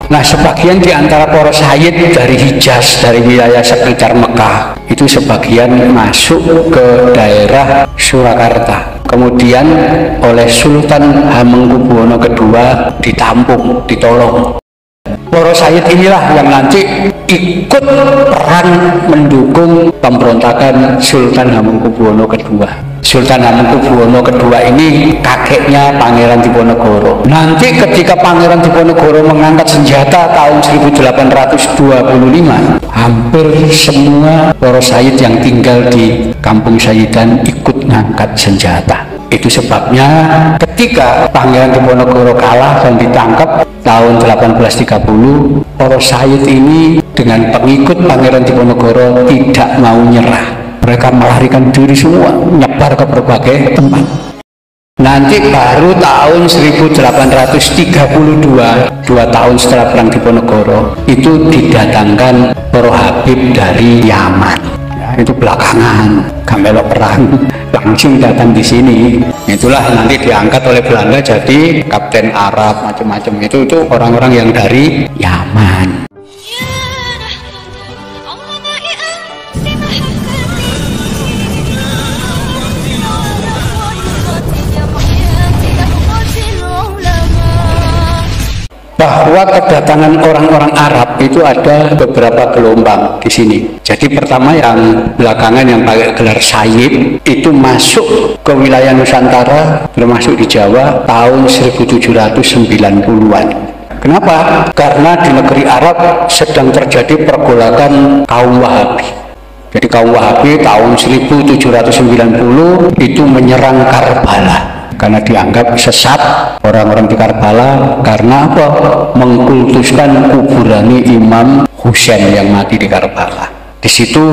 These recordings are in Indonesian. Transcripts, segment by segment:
Nah, sebagian di antara para sayyid dari Hijaz, dari wilayah sekitar Mekah, itu sebagian masuk ke daerah Surakarta. Kemudian oleh Sultan Hamengkubuwono II ditampung, ditolong. Para sayyid inilah yang nanti ikut peran mendukung pemberontakan Sultan Hamengkubuwono II. Sultan Hamengkubuwono II ini kakeknya Pangeran Diponegoro. Nanti ketika Pangeran Diponegoro mengangkat senjata tahun 1825, hampir semua para sayyid yang tinggal di Kampung Sayyidan ikut ngangkat senjata. Itu sebabnya ketika Pangeran Diponegoro kalah dan ditangkap tahun 1830, para sayyid ini dengan pengikut Pangeran Diponegoro tidak mau nyerah. Mereka melarikan diri semua, nyebar ke berbagai tempat. Nanti baru tahun 1832, 2 tahun setelah perang Diponegoro, itu didatangkan para habib dari Yaman. Ya, itu belakangan, gak melok perang, langsung datang di sini. Itulah nanti diangkat oleh Belanda jadi kapten Arab, macam-macam. Itu orang-orang yang dari Yaman. Bahwa kedatangan orang-orang Arab itu ada beberapa gelombang di sini. Jadi pertama yang belakangan yang pakai gelar sayyid itu masuk ke wilayah Nusantara, termasuk di Jawa tahun 1790-an. Kenapa? Karena di negeri Arab sedang terjadi pergolakan kaum Wahabi. Jadi kaum Wahabi tahun 1790 itu menyerang Karbala. Karena dianggap sesat orang-orang di Karbala karena apa? Mengkultuskan kuburan Imam Husain yang mati di Karbala. Di situ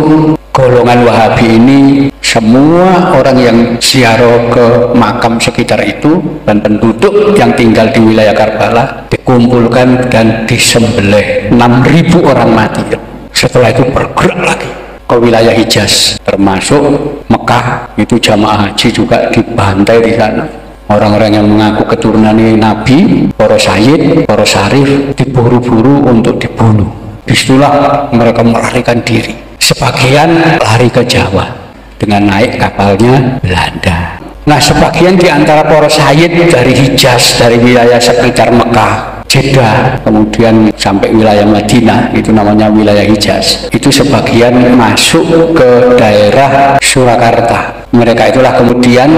golongan Wahabi ini semua orang yang ziarah ke makam sekitar itu dan penduduk yang tinggal di wilayah Karbala dikumpulkan dan disembelih. 6.000 orang mati. Setelah itu bergerak lagi ke wilayah Hijaz, termasuk Mekah, itu jamaah haji juga dibantai di sana. Orang-orang yang mengaku keturunan Nabi, para sayyid, para syarif diburu-buru untuk dibunuh. Disitulah mereka melarikan diri. Sebagian lari ke Jawa dengan naik kapalnya Belanda. Nah, sebagian di antara para sayyid dari Hijaz, dari wilayah sekitar Mekah, Jeddah, kemudian sampai wilayah Madinah, itu namanya wilayah Hijaz. Itu sebagian masuk ke daerah Surakarta. Mereka itulah kemudian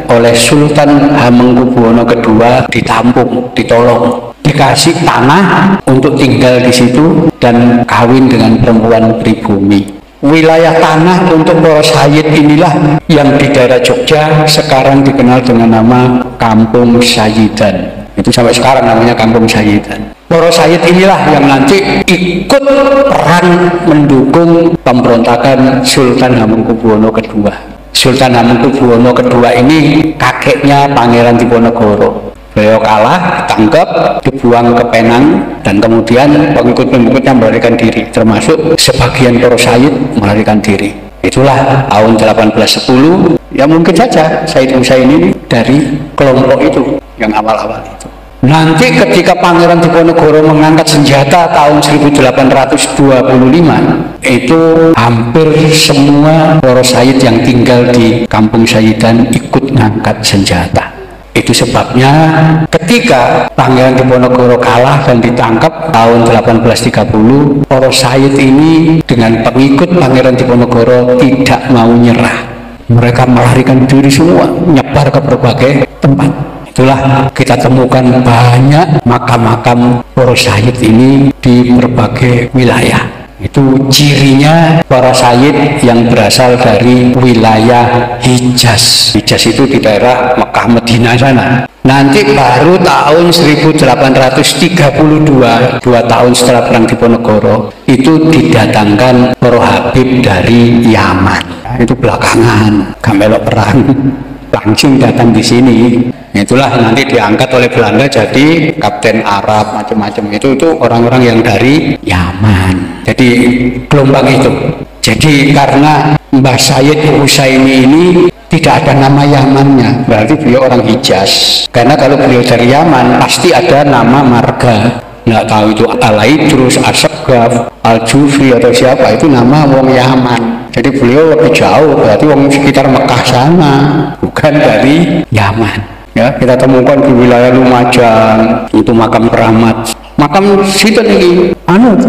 oleh Sultan Hamengkubuwono II ditampung, ditolong, dikasih tanah untuk tinggal di situ dan kawin dengan perempuan pribumi. Wilayah tanah untuk para sayyid inilah yang di daerah Jogja sekarang dikenal dengan nama Kampung Sayyidan. Itu sampai sekarang namanya Kampung Sayyidan. Para sayyid inilah yang nanti ikut peran mendukung pemberontakan Sultan Hamengkubuwono II. Sultan Hamengkubuwono II ini kakeknya Pangeran Diponegoro. Beliau kalah, ditangkap, dibuang ke Penang, dan kemudian pengikut-pengikutnya melarikan diri, termasuk sebagian para sayyid melarikan diri. Itulah tahun 1810, ya mungkin saja Sayyid Husain ini dari kelompok itu yang awal-awal itu. Nanti ketika Pangeran Diponegoro mengangkat senjata tahun 1825, itu hampir semua para sayyid yang tinggal di Kampung Sayyidan ikut ngangkat senjata. Itu sebabnya ketika Pangeran Diponegoro kalah dan ditangkap tahun 1830, para sayyid ini dengan pengikut Pangeran Diponegoro tidak mau nyerah. Mereka melarikan diri semua, nyebar ke berbagai tempat. Itulah kita temukan banyak makam-makam para sayyid ini di berbagai wilayah. Itu cirinya para sayyid yang berasal dari wilayah Hijaz. Hijaz itu di daerah Mekah Madinah sana. Nanti baru tahun 1832, 2 tahun setelah perang Diponegoro, itu didatangkan para habib dari Yaman. Itu belakangan, gak melok perang, langsung datang di sini. Itulah nanti diangkat oleh Belanda jadi kapten Arab, macam-macam. Itu orang-orang yang dari Yaman. Jadi gelombang itu. Jadi karena Mbah Sayyid Husaini ini tidak ada nama Yamannya, berarti beliau orang Hijaz. Karena kalau beliau dari Yaman pasti ada nama marga. nggak tahu itu Al-Aidrus, As-Saggaf, Al-Jufri atau siapa, itu nama wong Yaman. Jadi beliau lebih jauh, berarti wong sekitar Mekah sana, bukan dari Yaman. Ya, kita temukan di wilayah Lumajang, itu makam keramat. Makam situ ini,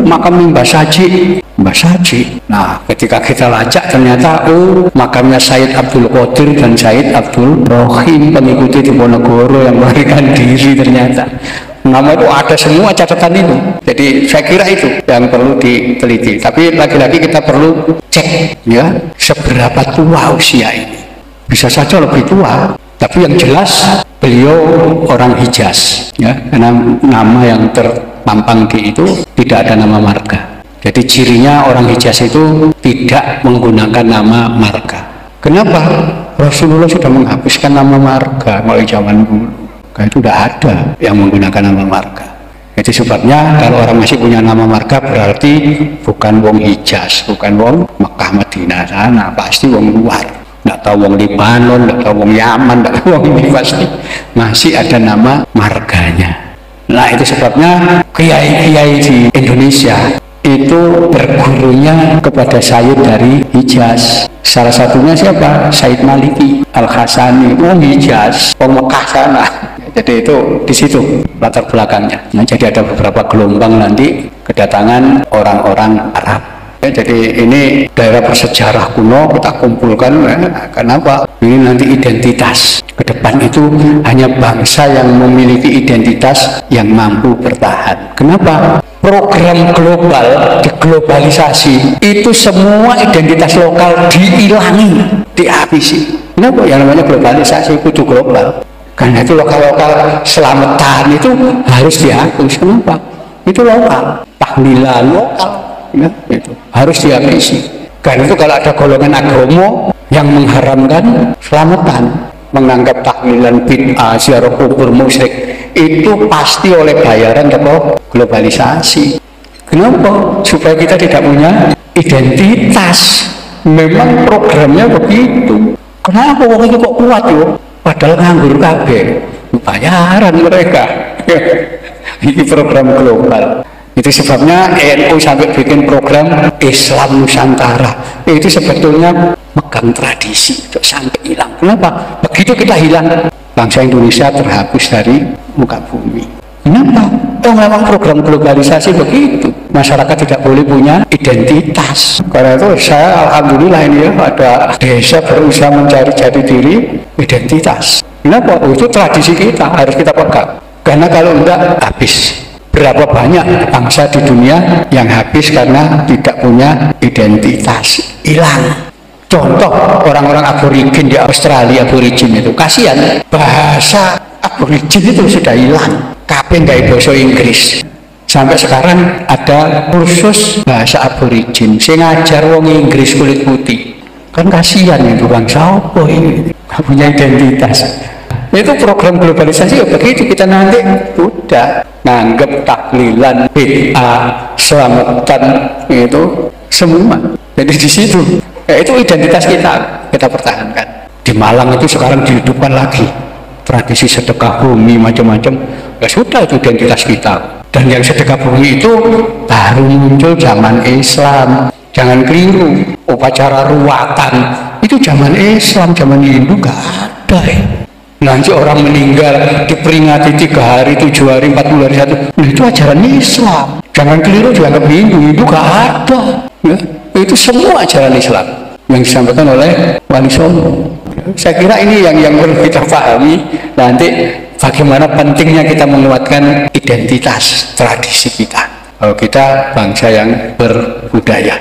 makam Mbah Saji. Mbah Saji. Nah, ketika kita lacak ternyata makamnya Said Abdul Qadir dan Said Abdul Rohim, pengikuti Diponegoro yang melarikan diri ternyata. Nama itu ada semua catatan itu. Jadi saya kira itu yang perlu diteliti. Tapi lagi-lagi kita perlu cek ya seberapa tua usia ini. Bisa saja lebih tua. Tapi yang jelas beliau orang Hijaz, ya, karena nama yang terpampang di itu tidak ada nama marga. Jadi cirinya orang Hijaz itu tidak menggunakan nama marga. Kenapa? Rasulullah sudah menghapuskan nama marga mulai zaman dulu. Karena itu tidak ada yang menggunakan nama marga. Jadi sebabnya kalau orang masih punya nama marga berarti bukan wong Hijaz, bukan wong Mekah Madinah sana, pasti wong luar. Nggak tahu wong Libanon, nggak tahu wong Yaman, nggak tahu wong ini, pasti masih ada nama marganya. Nah itu sebabnya kiai-kiai di Indonesia itu bergurunya kepada Sayyid dari Hijaz. Salah satunya siapa? Sayyid Maliki Al-Hasani, wong Hijaz, wong Mekah sana. Jadi itu di situ latar belakangnya. Nah, jadi ada beberapa gelombang nanti kedatangan orang-orang Arab. Ya, jadi ini daerah bersejarah kuno kita kumpulkan. Kenapa? Ini nanti identitas ke depan itu hanya bangsa yang memiliki identitas yang mampu bertahan. Kenapa? Program global, diglobalisasi itu semua identitas lokal dihilangi, dihabisi. Kenapa? Yang namanya globalisasi itu global. Karena itu lokal-lokal selamatan itu harus dihapus. Kenapa? Itu lokal, tahlilan lokal. Ya, itu harus dihabisi. Karena itu kalau ada golongan agama yang mengharamkan selamatan, menganggap tahlilan bid'ah, ziarah kubur musyrik, itu pasti oleh bayaran atau globalisasi. Kenapa? Supaya kita tidak punya identitas. Memang programnya begitu. Kenapa wong itu kok kuat yo? Padahal nganggur kabeh. Bayaran mereka. Ini program global. Itu sebabnya NU sampai bikin program Islam Nusantara. Itu sebetulnya megang tradisi untuk sampai hilang. Kenapa? Begitu kita hilang, bangsa Indonesia terhapus dari muka bumi. Kenapa? Memang program globalisasi begitu. Masyarakat tidak boleh punya identitas. Karena itu saya alhamdulillah ini ya ada desa berusaha mencari jati diri identitas. Kenapa? Itu tradisi kita harus kita pegang. Karena kalau enggak habis. Berapa banyak bangsa di dunia yang habis karena tidak punya identitas, hilang. Contoh orang-orang aborigin di Australia, aborigin itu kasihan, bahasa aborigin itu sudah hilang. Kabeh nggak bahasa Inggris. Sampai sekarang ada kursus bahasa aborigin, saya ngajar wong Inggris kulit putih. Kan kasihan itu bangsa apa ini, nggak punya identitas. Itu program globalisasi ya begitu, kita nanti udah nganggep tahlilan bid'ah selamatan itu semua. Jadi di situ ya itu identitas kita pertahankan. Di Malang itu sekarang dihidupkan lagi tradisi sedekah bumi macam-macam. Ya sudah, itu identitas kita. Dan yang sedekah bumi itu baru muncul zaman Islam. Jangan keliru, upacara ruatan itu zaman Islam, zaman Hindu gak ada ya. Nanti orang meninggal diperingati 3 hari, 7 hari, 40 hari, 1. Nah, itu ajaran Islam. Jangan keliru dianggap Hindu, Hindu gak ada. Ya, itu semua ajaran Islam yang disampaikan oleh Wali Songo. Saya kira ini yang perlu kita pahami. Nanti bagaimana pentingnya kita menguatkan identitas tradisi kita. Kalau kita bangsa yang berbudaya.